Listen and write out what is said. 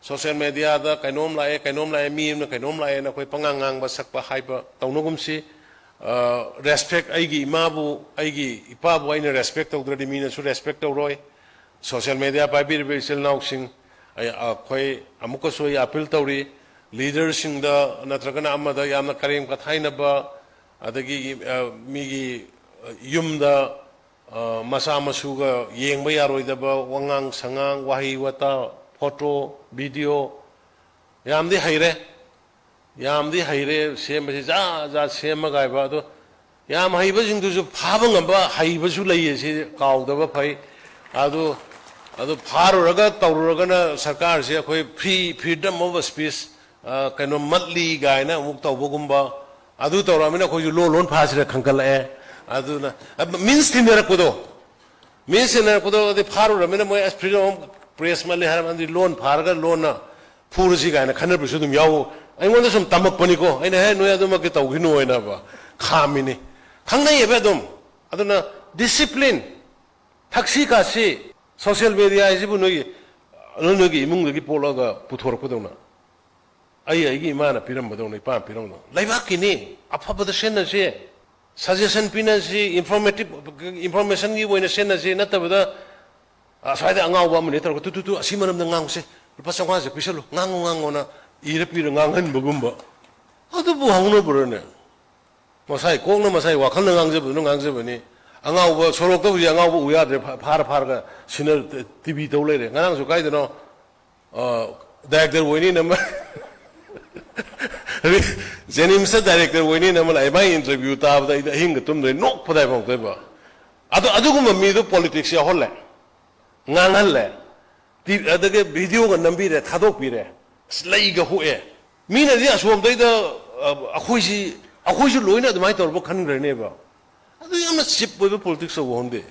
social media da kainom lae mi na kainom lae na koi pangangang ba sakpa haiba taunogum si respect aigi imabu aigi ipabu aina respect tawdradi mina su respect tawroi social media pa bir sil nauk sing koi amuka soi appeal tawri leaders sing da natragana amada yamna karim kathaina ba adagi migi yumda masa masuga yengba yaroidaba wangang sangang wahi wata photo video yamdi haire sembasi ja semaga ba do yam haiba jingdu ju phaba ngamba haiba su lei se kaudaba phai adu pharuraga tawruraga na sarkar se khoi freedom of speech kano matli gaina muk tawbogumba adu tawramina khoi ju lon phasira khangkal e adu na means tinera kodo de pharuramina moi freedom of press mali haram loan pharga loan na pursi gaina khanar bisu dum yaw aingona sum tamak pani ko aina he noya dum ke tawginu oina ba khamini khangnai ebe dum aduna discipline thaksi ka si social media isibu noi gi imung gi polaga puthor ko dona ai gi mana piram badon nei pa piram no laiba kini afabada senna se suggestion pina si information gi boina senna se natabada aswaida angau ba mane tar ko tu asimanam ngang se lupa sangwa se pisalo ngango na ira pira ngangan bagumba adu bu hangno burane masai kokna masai wakal ngang je bani angau ba sorok to ya angau bu ya de phar ga siner tv to le ngang su kai de no director woni na jenimsa director woni na mala ai interview ta ba da hing tum de nok padai bang de ba adu gum mi do politics ya holle ngangal le adage video ga nambi re thadok pi re slai ga hu e mina dia som dai da akhoi ji loina admai tor bo khan gre ne ba adu yamna chip bo politics so honde